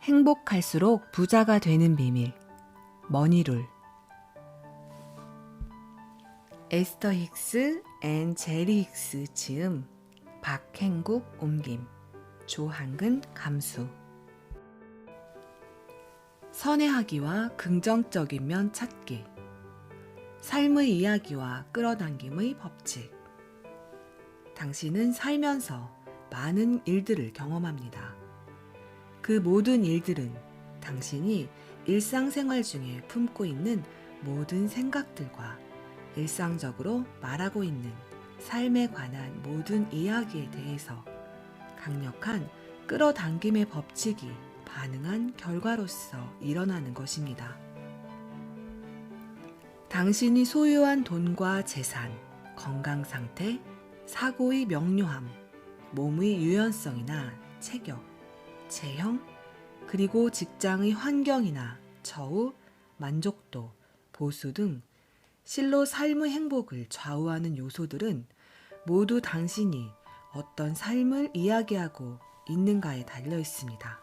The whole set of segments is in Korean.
행복할수록 부자가 되는 비밀. 머니룰. 에스터 힉스 앤 제리 힉스 지음, 박행국 옮김, 조한근 감수. 선회하기와 긍정적인 면 찾기. 삶의 이야기와 끌어당김의 법칙. 당신은 살면서 많은 일들을 경험합니다. 그 모든 일들은 당신이 일상생활 중에 품고 있는 모든 생각들과 일상적으로 말하고 있는 삶에 관한 모든 이야기에 대해서 강력한 끌어당김의 법칙이 반응한 결과로서 일어나는 것입니다. 당신이 소유한 돈과 재산, 건강 상태, 사고의 명료함, 몸의 유연성이나 체격, 체형, 그리고 직장의 환경이나 처우, 만족도, 보수 등 실로 삶의 행복을 좌우하는 요소들은 모두 당신이 어떤 삶을 이야기하고 있는가에 달려 있습니다.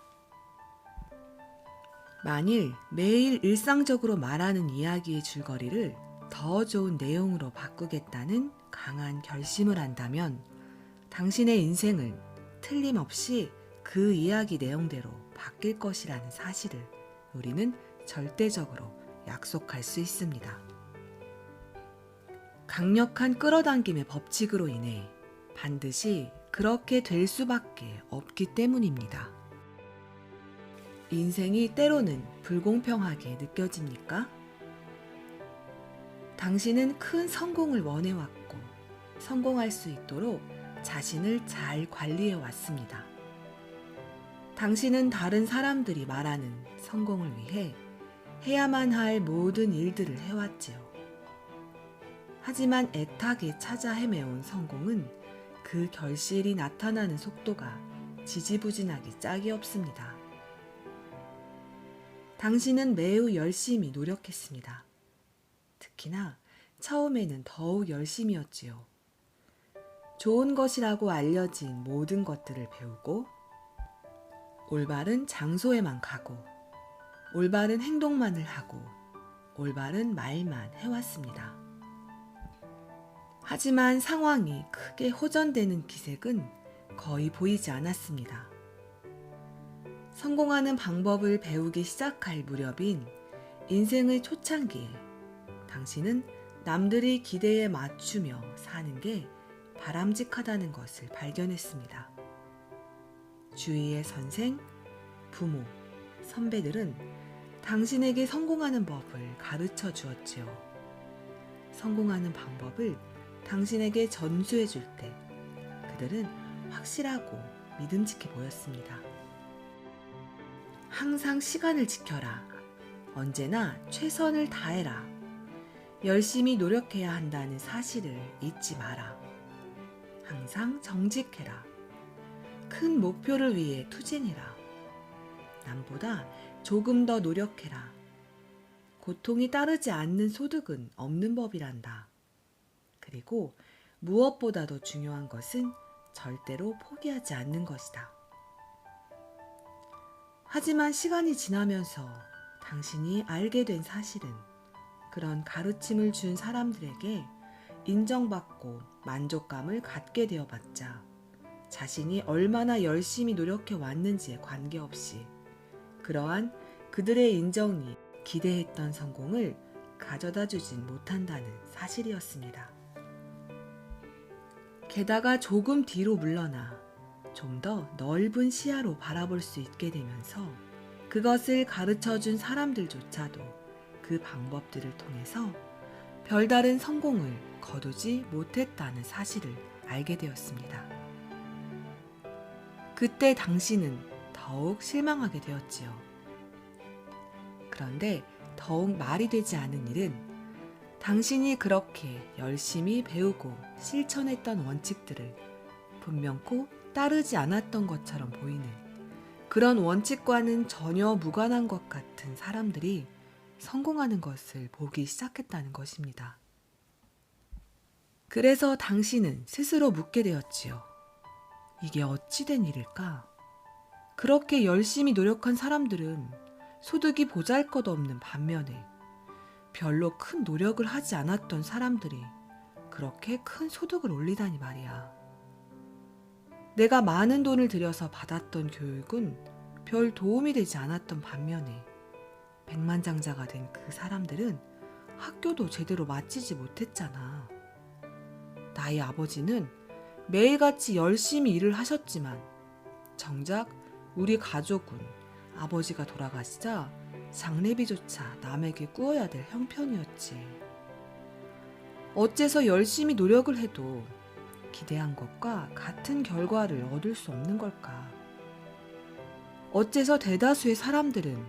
만일 매일 일상적으로 말하는 이야기의 줄거리를 더 좋은 내용으로 바꾸겠다는 강한 결심을 한다면 당신의 인생은 틀림없이 그 이야기 내용대로 바뀔 것이라는 사실을 우리는 절대적으로 약속할 수 있습니다. 강력한 끌어당김의 법칙으로 인해 반드시 그렇게 될 수밖에 없기 때문입니다. 인생이 때로는 불공평하게 느껴집니까? 당신은 큰 성공을 원해왔고 성공할 수 있도록 자신을 잘 관리해 왔습니다. 당신은 다른 사람들이 말하는 성공을 위해 해야만 할 모든 일들을 해왔지요. 하지만 애타게 찾아 헤매온 성공은 그 결실이 나타나는 속도가 지지부진하기 짝이 없습니다. 당신은 매우 열심히 노력했습니다. 특히나 처음에는 더욱 열심이었지요. 좋은 것이라고 알려진 모든 것들을 배우고 올바른 장소에만 가고 올바른 행동만을 하고 올바른 말만 해왔습니다. 하지만 상황이 크게 호전되는 기색은 거의 보이지 않았습니다. 성공하는 방법을 배우기 시작할 무렵인 인생의 초창기에 당신은 남들의 기대에 맞추며 사는 게 바람직하다는 것을 발견했습니다. 주위의 선생, 부모, 선배들은 당신에게 성공하는 법을 가르쳐 주었지요. 성공하는 방법을 당신에게 전수해 줄 때 그들은 확실하고 믿음직해 보였습니다. 항상 시간을 지켜라. 언제나 최선을 다해라. 열심히 노력해야 한다는 사실을 잊지 마라. 항상 정직해라. 큰 목표를 위해 투쟁해라. 남보다 조금 더 노력해라. 고통이 따르지 않는 소득은 없는 법이란다. 그리고 무엇보다도 중요한 것은 절대로 포기하지 않는 것이다. 하지만 시간이 지나면서 당신이 알게 된 사실은 그런 가르침을 준 사람들에게 인정받고 만족감을 갖게 되어봤자 자신이 얼마나 열심히 노력해 왔는지에 관계없이 그러한 그들의 인정이 기대했던 성공을 가져다 주진 못한다는 사실이었습니다. 게다가 조금 뒤로 물러나 좀 더 넓은 시야로 바라볼 수 있게 되면서 그것을 가르쳐준 사람들조차도 그 방법들을 통해서 별다른 성공을 거두지 못했다는 사실을 알게 되었습니다. 그때 당신은 더욱 실망하게 되었지요. 그런데 더욱 말이 되지 않은 일은 당신이 그렇게 열심히 배우고 실천했던 원칙들을 분명코 따르지 않았던 것처럼 보이는 그런 원칙과는 전혀 무관한 것 같은 사람들이 성공하는 것을 보기 시작했다는 것입니다. 그래서 당신은 스스로 묻게 되었지요. 이게 어찌 된 일일까? 그렇게 열심히 노력한 사람들은 소득이 보잘것없는 반면에 별로 큰 노력을 하지 않았던 사람들이 그렇게 큰 소득을 올리다니 말이야. 내가 많은 돈을 들여서 받았던 교육은 별 도움이 되지 않았던 반면에 백만장자가 된 그 사람들은 학교도 제대로 마치지 못했잖아. 나의 아버지는 매일같이 열심히 일을 하셨지만 정작 우리 가족은 아버지가 돌아가시자 장례비조차 남에게 꾸어야 될 형편이었지. 어째서 열심히 노력을 해도 기대한 것과 같은 결과를 얻을 수 없는 걸까? 어째서 대다수의 사람들은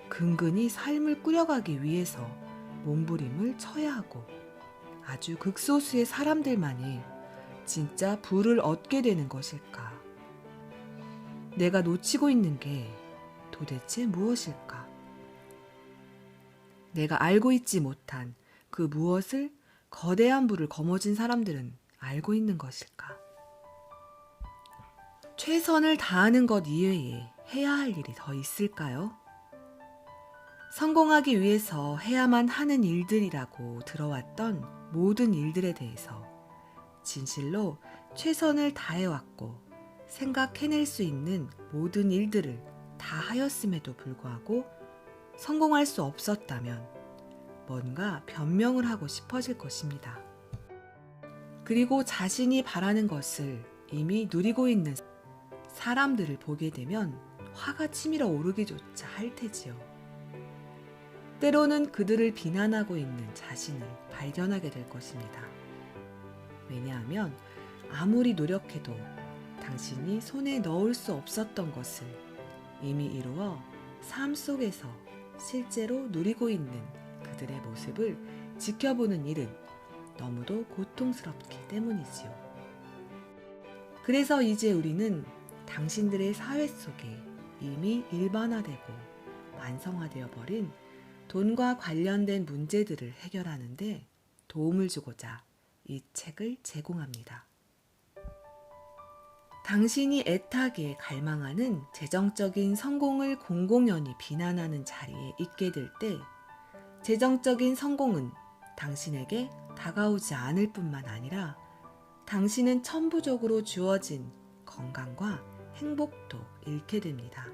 근근히 삶을 꾸려가기 위해서 몸부림을 쳐야 하고 아주 극소수의 사람들만이 진짜 부를 얻게 되는 것일까? 내가 놓치고 있는 게 도대체 무엇일까? 내가 알고 있지 못한 그 무엇을 거대한 부를 거머쥔 사람들은 알고 있는 것일까? 최선을 다하는 것 이외에 해야 할 일이 더 있을까요? 성공하기 위해서 해야만 하는 일들이라고 들어왔던 모든 일들에 대해서 진실로 최선을 다해왔고 생각해낼 수 있는 모든 일들을 다 하였음에도 불구하고 성공할 수 없었다면 뭔가 변명을 하고 싶어질 것입니다. 그리고 자신이 바라는 것을 이미 누리고 있는 사람들을 보게 되면 화가 치밀어 오르기조차 할 테지요. 때로는 그들을 비난하고 있는 자신을 발견하게 될 것입니다. 왜냐하면 아무리 노력해도 당신이 손에 넣을 수 없었던 것을 이미 이루어 삶 속에서 실제로 누리고 있는 그들의 모습을 지켜보는 일은 너무도 고통스럽기 때문이지요. 그래서 이제 우리는 당신들의 사회 속에 이미 일반화되고 완성화되어 버린 돈과 관련된 문제들을 해결하는데 도움을 주고자 이 책을 제공합니다. 당신이 애타게 갈망하는 재정적인 성공을 공공연히 비난하는 자리에 있게 될 때 재정적인 성공은 당신에게 다가오지 않을 뿐만 아니라 당신은 천부적으로 주어진 건강과 행복도 잃게 됩니다.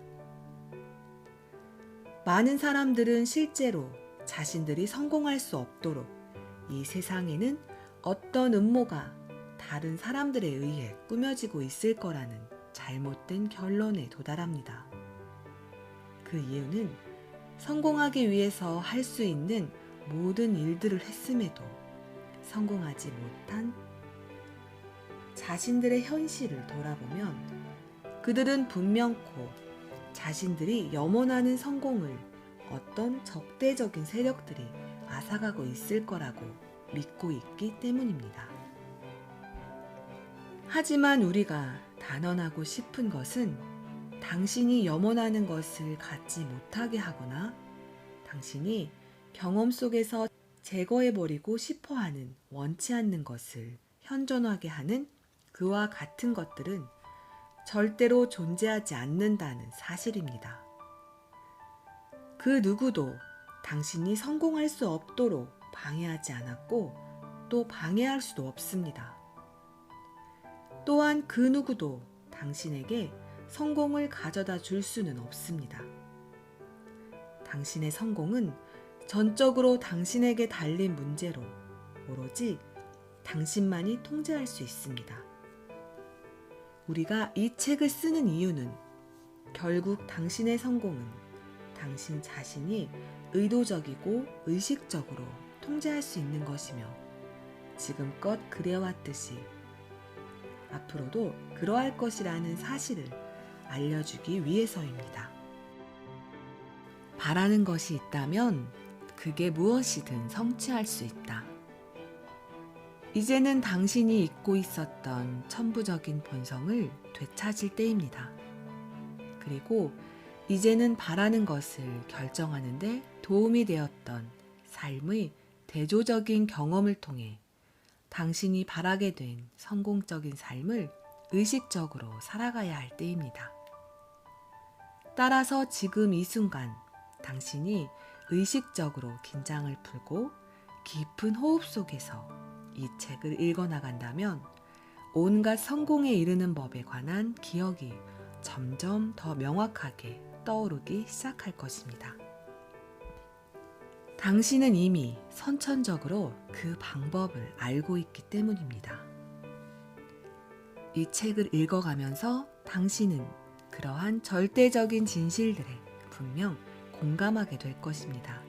많은 사람들은 실제로 자신들이 성공할 수 없도록 이 세상에는 어떤 음모가 다른 사람들에 의해 꾸며지고 있을 거라는 잘못된 결론에 도달합니다. 그 이유는 성공하기 위해서 할 수 있는 모든 일들을 했음에도 성공하지 못한 자신들의 현실을 돌아보면 그들은 분명코 자신들이 염원하는 성공을 어떤 적대적인 세력들이 앗아가고 있을 거라고 믿고 있기 때문입니다. 하지만 우리가 단언하고 싶은 것은 당신이 염원하는 것을 갖지 못하게 하거나 당신이 경험 속에서 제거해버리고 싶어하는 원치 않는 것을 현존하게 하는 그와 같은 것들은 절대로 존재하지 않는다는 사실입니다. 그 누구도 당신이 성공할 수 없도록 방해하지 않았고 또 방해할 수도 없습니다. 또한 그 누구도 당신에게 성공을 가져다 줄 수는 없습니다. 당신의 성공은 전적으로 당신에게 달린 문제로 오로지 당신만이 통제할 수 있습니다. 우리가 이 책을 쓰는 이유는 결국 당신의 성공은 당신 자신이 의도적이고 의식적으로 통제할 수 있는 것이며 지금껏 그래왔듯이 앞으로도 그러할 것이라는 사실을 알려주기 위해서입니다. 바라는 것이 있다면 그게 무엇이든 성취할 수 있다. 이제는 당신이 잊고 있었던 천부적인 본성을 되찾을 때입니다. 그리고 이제는 바라는 것을 결정하는데 도움이 되었던 삶의 대조적인 경험을 통해 당신이 바라게 된 성공적인 삶을 의식적으로 살아가야 할 때입니다. 따라서 지금 이 순간 당신이 의식적으로 긴장을 풀고 깊은 호흡 속에서 이 책을 읽어나간다면 온갖 성공에 이르는 법에 관한 기억이 점점 더 명확하게 떠오르기 시작할 것입니다. 당신은 이미 선천적으로 그 방법을 알고 있기 때문입니다. 이 책을 읽어가면서 당신은 그러한 절대적인 진실들에 분명 공감하게 될 것입니다.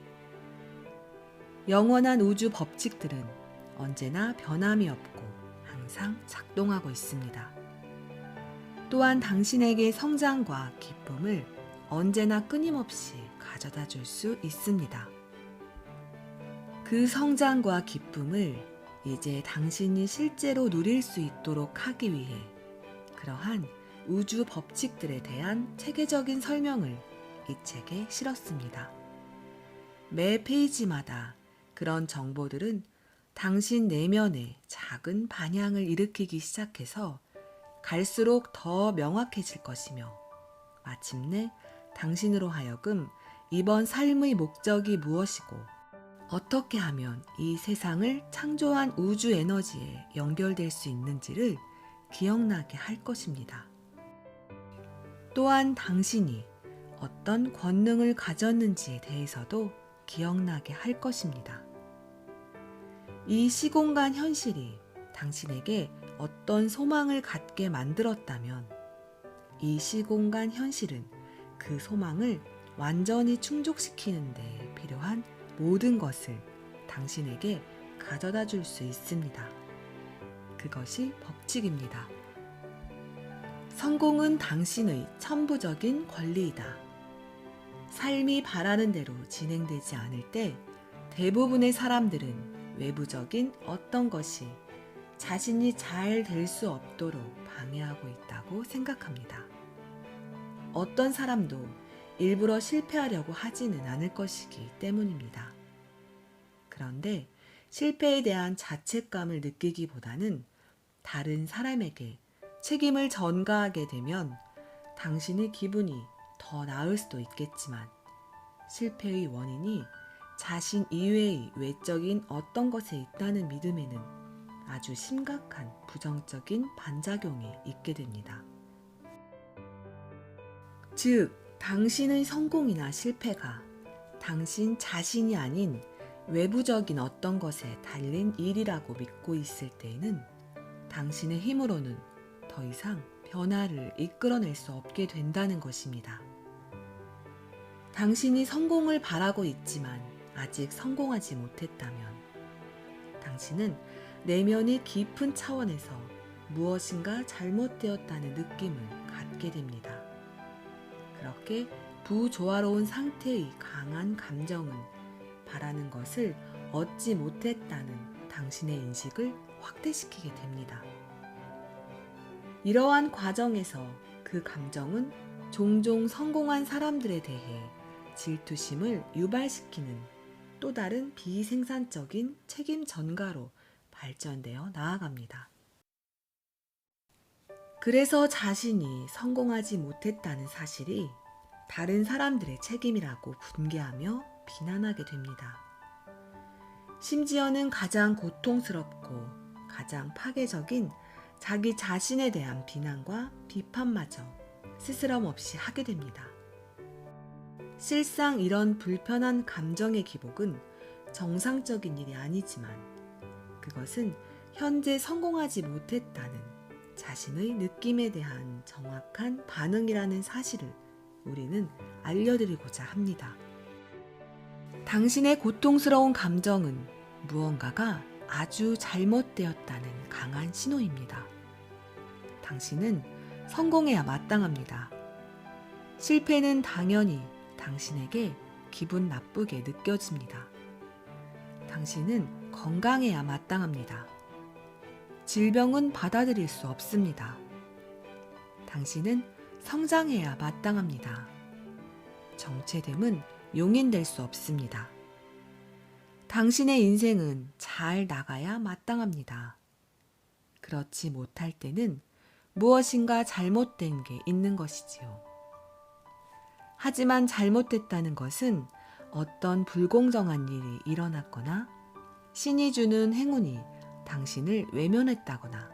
영원한 우주 법칙들은 언제나 변함이 없고 항상 작동하고 있습니다. 또한 당신에게 성장과 기쁨을 언제나 끊임없이 가져다 줄 수 있습니다. 그 성장과 기쁨을 이제 당신이 실제로 누릴 수 있도록 하기 위해 그러한 우주 법칙들에 대한 체계적인 설명을 이 책에 실었습니다. 매 페이지마다 그런 정보들은 당신 내면에 작은 반향을 일으키기 시작해서 갈수록 더 명확해질 것이며 마침내 당신으로 하여금 이번 삶의 목적이 무엇이고 어떻게 하면 이 세상을 창조한 우주 에너지에 연결될 수 있는지를 기억나게 할 것입니다. 또한 당신이 어떤 권능을 가졌는지에 대해서도 기억나게 할 것입니다. 이 시공간 현실이 당신에게 어떤 소망을 갖게 만들었다면 이 시공간 현실은 그 소망을 완전히 충족시키는 데 필요한 모든 것을 당신에게 가져다 줄 수 있습니다. 그것이 법칙입니다. 성공은 당신의 천부적인 권리이다. 삶이 바라는 대로 진행되지 않을 때 대부분의 사람들은 외부적인 어떤 것이 자신이 잘 될 수 없도록 방해하고 있다고 생각합니다. 어떤 사람도 일부러 실패하려고 하지는 않을 것이기 때문입니다. 그런데 실패에 대한 자책감을 느끼기보다는 다른 사람에게 책임을 전가하게 되면 당신의 기분이 더 나을 수도 있겠지만 실패의 원인이 자신 이외의 외적인 어떤 것에 있다는 믿음에는 아주 심각한 부정적인 반작용이 있게 됩니다. 즉, 당신의 성공이나 실패가 당신 자신이 아닌 외부적인 어떤 것에 달린 일이라고 믿고 있을 때에는 당신의 힘으로는 더 이상 변화를 이끌어낼 수 없게 된다는 것입니다. 당신이 성공을 바라고 있지만 아직 성공하지 못했다면 당신은 내면이 깊은 차원에서 무엇인가 잘못되었다는 느낌을 갖게 됩니다. 그렇게 부조화로운 상태의 강한 감정은 바라는 것을 얻지 못했다는 당신의 인식을 확대시키게 됩니다. 이러한 과정에서 그 감정은 종종 성공한 사람들에 대해 질투심을 유발시키는 또 다른 비생산적인 책임 전가로 발전되어 나아갑니다. 그래서 자신이 성공하지 못했다는 사실이 다른 사람들의 책임이라고 분개하며 비난하게 됩니다. 심지어는 가장 고통스럽고 가장 파괴적인 자기 자신에 대한 비난과 비판마저 스스럼 없이 하게 됩니다. 실상 이런 불편한 감정의 기복은 정상적인 일이 아니지만 그것은 현재 성공하지 못했다는 자신의 느낌에 대한 정확한 반응이라는 사실을 우리는 알려드리고자 합니다. 당신의 고통스러운 감정은 무언가가 아주 잘못되었다는 강한 신호입니다. 당신은 성공해야 마땅합니다. 실패는 당연히 당신에게 기분 나쁘게 느껴집니다. 당신은 건강해야 마땅합니다. 질병은 받아들일 수 없습니다. 당신은 성장해야 마땅합니다. 정체됨은 용인될 수 없습니다. 당신의 인생은 잘 나가야 마땅합니다. 그렇지 못할 때는 무엇인가 잘못된 게 있는 것이지요. 하지만 잘못됐다는 것은 어떤 불공정한 일이 일어났거나 신이 주는 행운이 당신을 외면했다거나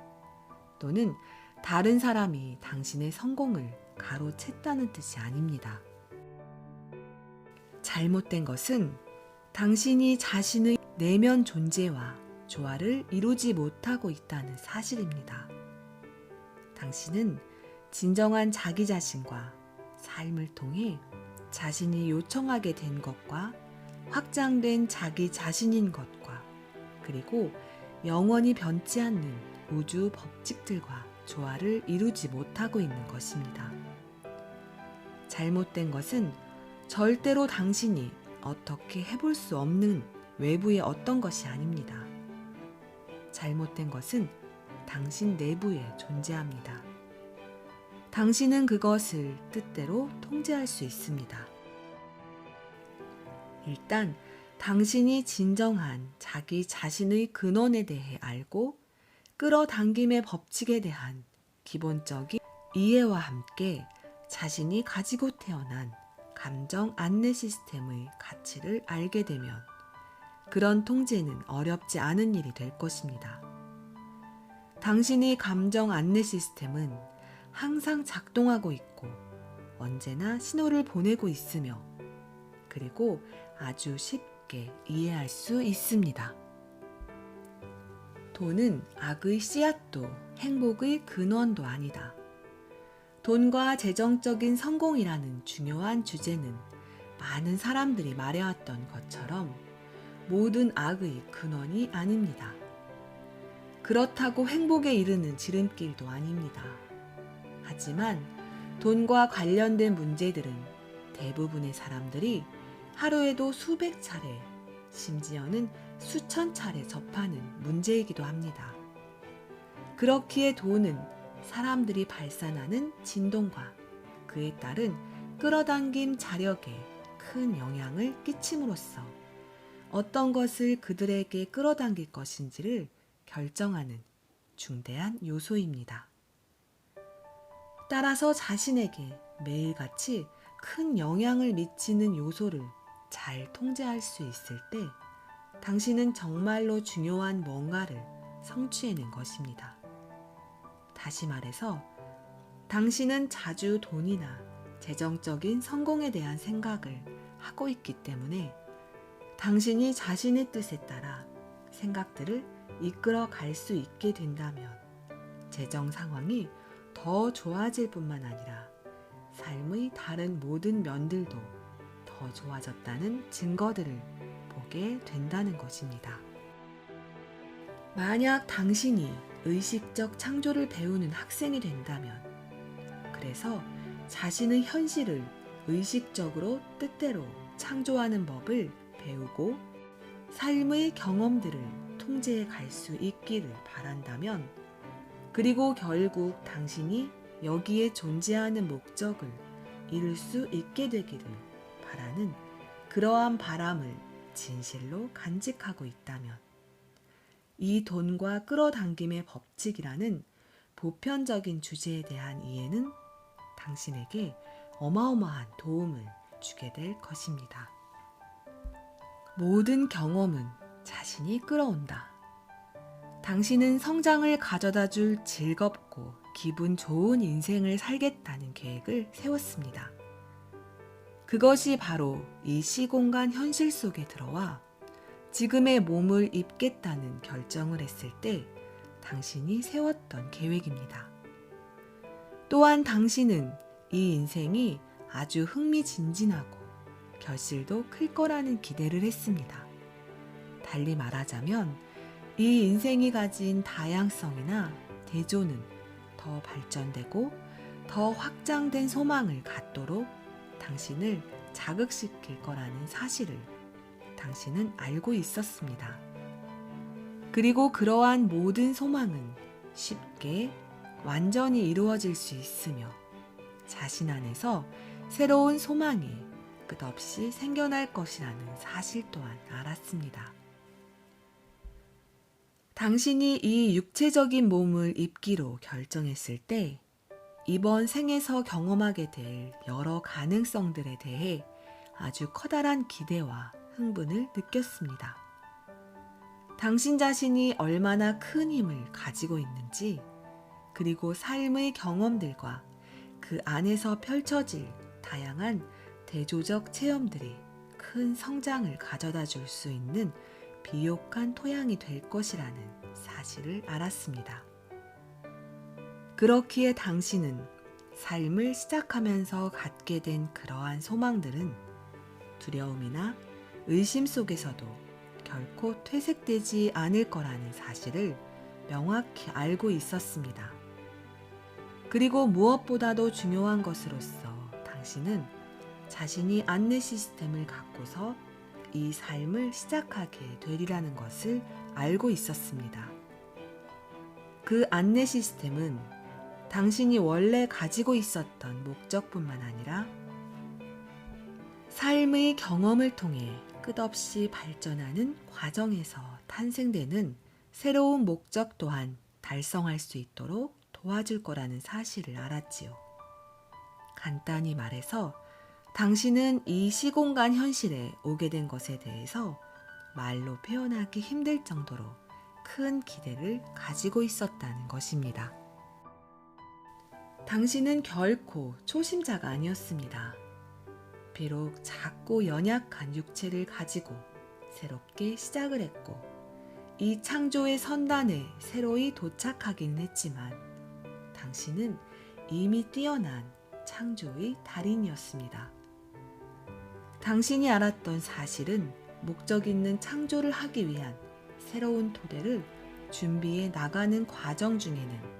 또는 다른 사람이 당신의 성공을 가로챘다는 뜻이 아닙니다. 잘못된 것은 당신이 자신의 내면 존재와 조화를 이루지 못하고 있다는 사실입니다. 당신은 진정한 자기 자신과 삶을 통해 자신이 요청하게 된 것과 확장된 자기 자신인 것과 그리고 영원히 변치 않는 우주 법칙들과 조화를 이루지 못하고 있는 것입니다. 잘못된 것은 절대로 당신이 어떻게 해볼 수 없는 외부의 어떤 것이 아닙니다. 잘못된 것은 당신 내부에 존재합니다. 당신은 그것을 뜻대로 통제할 수 있습니다. 일단 당신이 진정한 자기 자신의 근원에 대해 알고 끌어당김의 법칙에 대한 기본적인 이해와 함께 자신이 가지고 태어난 감정 안내 시스템의 가치를 알게 되면 그런 통제는 어렵지 않은 일이 될 것입니다. 당신의 감정 안내 시스템은 항상 작동하고 있고 언제나 신호를 보내고 있으며 그리고 아주 쉽게 이해할 수 있습니다. 돈은 악의 씨앗도 행복의 근원도 아니다. 돈과 재정적인 성공이라는 중요한 주제는 많은 사람들이 말해왔던 것처럼 모든 악의 근원이 아닙니다. 그렇다고 행복에 이르는 지름길도 아닙니다. 하지만 돈과 관련된 문제들은 대부분의 사람들이 하루에도 수백 차례, 심지어는 수천 차례 접하는 문제이기도 합니다. 그렇기에 돈은 사람들이 발산하는 진동과 그에 따른 끌어당김 자력에 큰 영향을 끼침으로써 어떤 것을 그들에게 끌어당길 것인지를 결정하는 중대한 요소입니다. 따라서 자신에게 매일같이 큰 영향을 미치는 요소를 잘 통제할 수 있을 때 당신은 정말로 중요한 뭔가를 성취해낸 것입니다. 다시 말해서 당신은 자주 돈이나 재정적인 성공에 대한 생각을 하고 있기 때문에 당신이 자신의 뜻에 따라 생각들을 이끌어 갈 수 있게 된다면 재정 상황이 더 좋아질 뿐만 아니라 삶의 다른 모든 면들도 더 좋아졌다는 증거들을 보게 된다는 것입니다. 만약 당신이 의식적 창조를 배우는 학생이 된다면, 그래서 자신의 현실을 의식적으로 뜻대로 창조하는 법을 배우고 삶의 경험들을 통제해 갈 수 있기를 바란다면, 그리고 결국 당신이 여기에 존재하는 목적을 이룰 수 있게 되기를 바라는 그러한 바람을 진실로 간직하고 있다면, 이 돈과 끌어당김의 법칙이라는 보편적인 주제에 대한 이해는 당신에게 어마어마한 도움을 주게 될 것입니다. 모든 경험은 자신이 끌어온다. 당신은 성장을 가져다 줄 즐겁고 기분 좋은 인생을 살겠다는 계획을 세웠습니다. 그것이 바로 이 시공간 현실 속에 들어와 지금의 몸을 입겠다는 결정을 했을 때 당신이 세웠던 계획입니다. 또한 당신은 이 인생이 아주 흥미진진하고 결실도 클 거라는 기대를 했습니다. 달리 말하자면 이 인생이 가진 다양성이나 대조는 더 발전되고 더 확장된 소망을 갖도록 당신을 자극시킬 거라는 사실을 당신은 알고 있었습니다. 그리고 그러한 모든 소망은 쉽게 완전히 이루어질 수 있으며 자신 안에서 새로운 소망이 끝없이 생겨날 것이라는 사실 또한 알았습니다. 당신이 이 육체적인 몸을 입기로 결정했을 때 이번 생에서 경험하게 될 여러 가능성들에 대해 아주 커다란 기대와 흥분을 느꼈습니다. 당신 자신이 얼마나 큰 힘을 가지고 있는지, 그리고 삶의 경험들과 그 안에서 펼쳐질 다양한 대조적 체험들이 큰 성장을 가져다 줄 수 있는 비옥한 토양이 될 것이라는 사실을 알았습니다. 그렇기에 당신은 삶을 시작하면서 갖게 된 그러한 소망들은 두려움이나 의심 속에서도 결코 퇴색되지 않을 거라는 사실을 명확히 알고 있었습니다. 그리고 무엇보다도 중요한 것으로서 당신은 자신이 안내 시스템을 갖고서 이 삶을 시작하게 되리라는 것을 알고 있었습니다. 그 안내 시스템은 당신이 원래 가지고 있었던 목적뿐만 아니라 삶의 경험을 통해 끝없이 발전하는 과정에서 탄생되는 새로운 목적 또한 달성할 수 있도록 도와줄 거라는 사실을 알았지요. 간단히 말해서 당신은 이 시공간 현실에 오게 된 것에 대해서 말로 표현하기 힘들 정도로 큰 기대를 가지고 있었다는 것입니다. 당신은 결코 초심자가 아니었습니다. 비록 작고 연약한 육체를 가지고 새롭게 시작을 했고 이 창조의 선단에 새로이 도착하기는 했지만 당신은 이미 뛰어난 창조의 달인이었습니다. 당신이 알았던 사실은 목적 있는 창조를 하기 위한 새로운 토대를 준비해 나가는 과정 중에는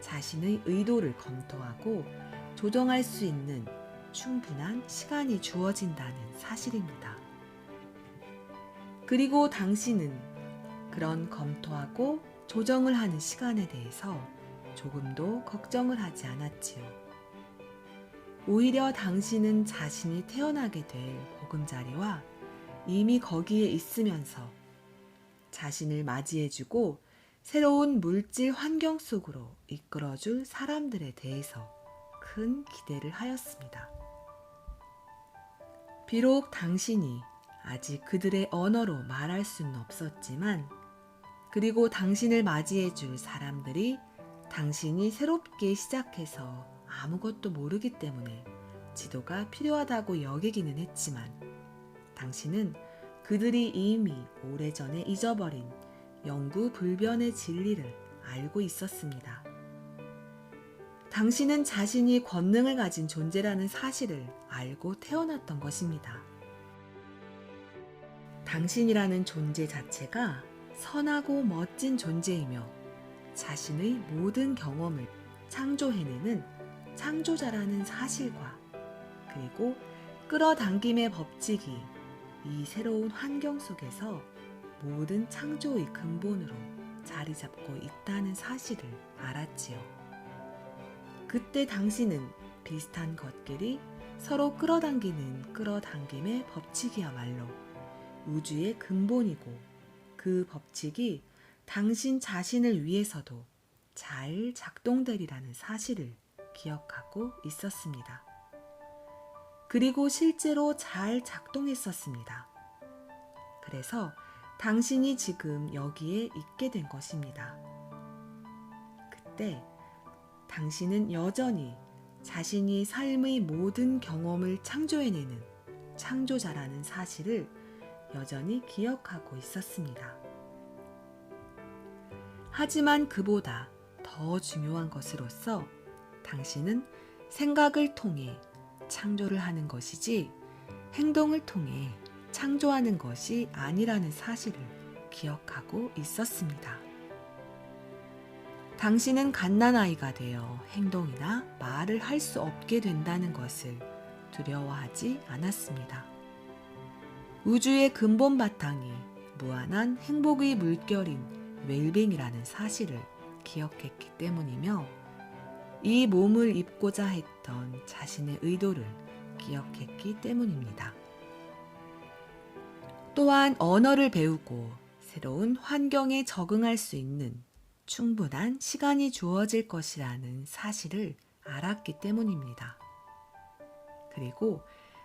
자신의 의도를 검토하고 조정할 수 있는 충분한 시간이 주어진다는 사실입니다. 그리고 당신은 그런 검토하고 조정을 하는 시간에 대해서 조금도 걱정을 하지 않았지요. 오히려 당신은 자신이 태어나게 될 보금자리와 이미 거기에 있으면서 자신을 맞이해주고 새로운 물질 환경 속으로 이끌어줄 사람들에 대해서 큰 기대를 하였습니다. 비록 당신이 아직 그들의 언어로 말할 수는 없었지만, 그리고 당신을 맞이해줄 사람들이 당신이 새롭게 시작해서 아무것도 모르기 때문에 지도가 필요하다고 여기기는 했지만, 당신은 그들이 이미 오래전에 잊어버린 영구불변의 진리를 알고 있었습니다. 당신은 자신이 권능을 가진 존재라는 사실을 알고 태어났던 것입니다. 당신이라는 존재 자체가 선하고 멋진 존재이며 자신의 모든 경험을 창조해내는 창조자라는 사실과, 그리고 끌어당김의 법칙이 이 새로운 환경 속에서 모든 창조의 근본으로 자리 잡고 있다는 사실을 알았지요. 그때 당신은 비슷한 것끼리 서로 끌어당기는 끌어당김의 법칙이야말로 우주의 근본이고, 그 법칙이 당신 자신을 위해서도 잘 작동되리라는 사실을 기억하고 있었습니다. 그리고 실제로 잘 작동했었습니다. 그래서 당신이 지금 여기에 있게 된 것입니다. 그때 당신은 여전히 자신이 삶의 모든 경험을 창조해내는 창조자라는 사실을 여전히 기억하고 있었습니다. 하지만 그보다 더 중요한 것으로서 당신은 생각을 통해 창조를 하는 것이지 행동을 통해 창조하는 것이 아니라는 사실을 기억하고 있었습니다. 당신은 갓난아이가 되어 행동이나 말을 할 수 없게 된다는 것을 두려워하지 않았습니다. 우주의 근본 바탕이 무한한 행복의 물결인 웰빙이라는 사실을 기억했기 때문이며, 이 몸을 입고자 했던 자신의 의도를 기억했기 때문입니다. 또한 언어를 배우고 새로운 환경에 적응할 수 있는 충분한 시간이 주어질 것이라는 사실을 알았기 때문입니다. 그리고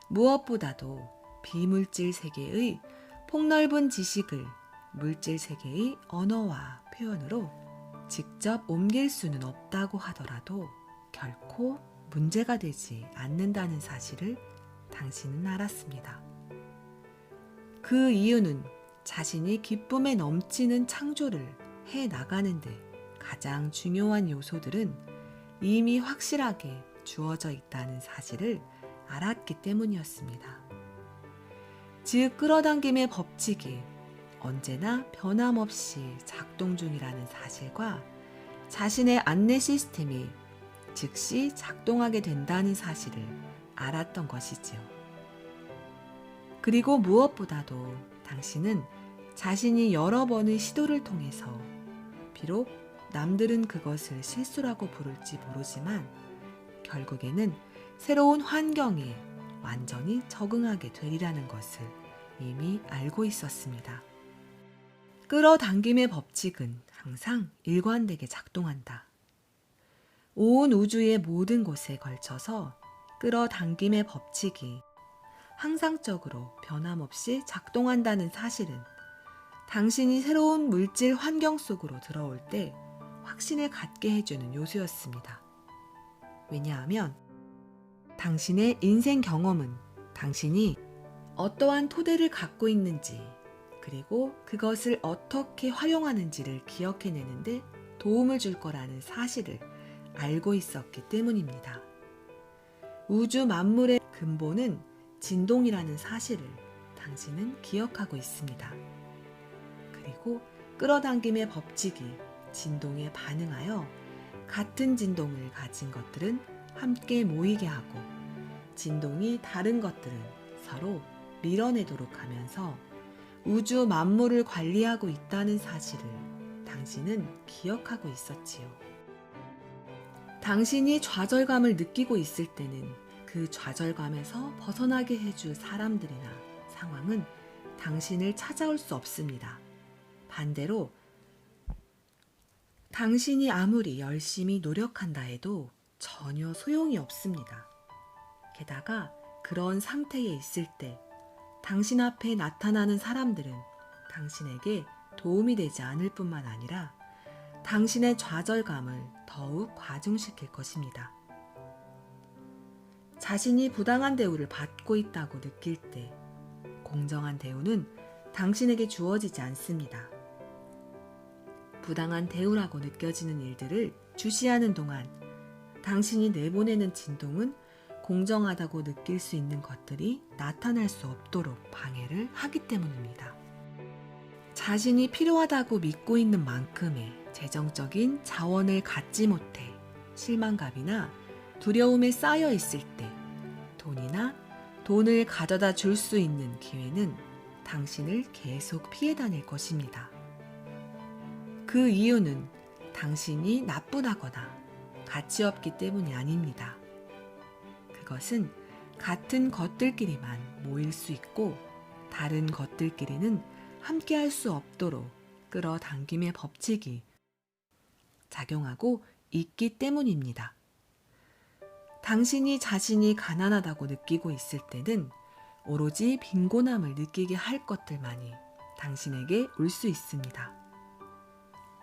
무엇보다도 비물질 세계의 폭넓은 지식을 물질 세계의 언어와 표현으로 직접 옮길 수는 없다고 하더라도 결코 문제가 되지 않는다는 사실을 당신은 알았습니다. 그 이유는 자신이 기쁨에 넘치는 창조를 해 나가는데 가장 중요한 요소들은 이미 확실하게 주어져 있다는 사실을 알았기 때문이었습니다. 즉, 끌어당김의 법칙이 언제나 변함없이 작동 중이라는 사실과 자신의 안내 시스템이 즉시 작동하게 된다는 사실을 알았던 것이지요. 그리고 무엇보다도 당신은 자신이 여러 번의 시도를 통해서 비록 남들은 그것을 실수라고 부를지 모르지만 결국에는 새로운 환경에 완전히 적응하게 되리라는 것을 이미 알고 있었습니다. 끌어당김의 법칙은 항상 일관되게 작동한다. 온 우주의 모든 곳에 걸쳐서 끌어당김의 법칙이 항상적으로 변함없이 작동한다는 사실은 당신이 새로운 물질 환경 속으로 들어올 때 확신을 갖게 해주는 요소였습니다. 왜냐하면 당신의 인생 경험은 당신이 어떠한 토대를 갖고 있는지 그리고 그것을 어떻게 활용하는지를 기억해내는데 도움을 줄 거라는 사실을 알고 있었기 때문입니다. 우주 만물의 근본은 진동이라는 사실을 당신은 기억하고 있습니다. 그리고 끌어당김의 법칙이 진동에 반응하여 같은 진동을 가진 것들은 함께 모이게 하고 진동이 다른 것들은 서로 밀어내도록 하면서 우주 만물을 관리하고 있다는 사실을 당신은 기억하고 있었지요. 당신이 좌절감을 느끼고 있을 때는 그 좌절감에서 벗어나게 해줄 사람들이나 상황은 당신을 찾아올 수 없습니다. 반대로 당신이 아무리 열심히 노력한다 해도 전혀 소용이 없습니다. 게다가 그런 상태에 있을 때 당신 앞에 나타나는 사람들은 당신에게 도움이 되지 않을 뿐만 아니라 당신의 좌절감을 더욱 과중시킬 것입니다. 자신이 부당한 대우를 받고 있다고 느낄 때 공정한 대우는 당신에게 주어지지 않습니다. 부당한 대우라고 느껴지는 일들을 주시하는 동안 당신이 내보내는 진동은 공정하다고 느낄 수 있는 것들이 나타날 수 없도록 방해를 하기 때문입니다. 자신이 필요하다고 믿고 있는 만큼의 재정적인 자원을 갖지 못해 실망감이나 두려움에 쌓여 있을 때 돈이나 돈을 가져다 줄 수 있는 기회는 당신을 계속 피해 다닐 것입니다. 그 이유는 당신이 나쁘다거나 가치 없기 때문이 아닙니다. 그것은 같은 것들끼리만 모일 수 있고 다른 것들끼리는 함께 할 수 없도록 끌어당김의 법칙이 작용하고 있기 때문입니다. 당신이 자신이 가난하다고 느끼고 있을 때는 오로지 빈곤함을 느끼게 할 것들만이 당신에게 올 수 있습니다.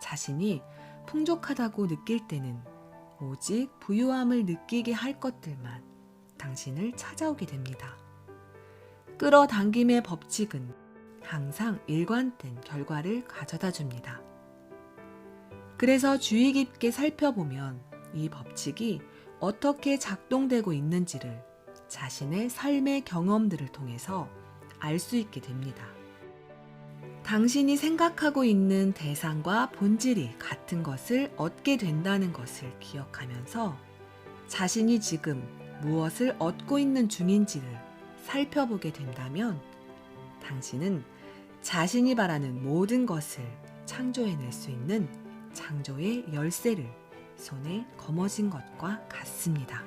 자신이 풍족하다고 느낄 때는 오직 부유함을 느끼게 할 것들만 당신을 찾아오게 됩니다. 끌어당김의 법칙은 항상 일관된 결과를 가져다 줍니다. 그래서 주의 깊게 살펴보면 이 법칙이 어떻게 작동되고 있는지를 자신의 삶의 경험들을 통해서 알 수 있게 됩니다. 당신이 생각하고 있는 대상과 본질이 같은 것을 얻게 된다는 것을 기억하면서 자신이 지금 무엇을 얻고 있는 중인지를 살펴보게 된다면 당신은 자신이 바라는 모든 것을 창조해낼 수 있는 창조의 열쇠를 손에 거머쥔 것과 같습니다.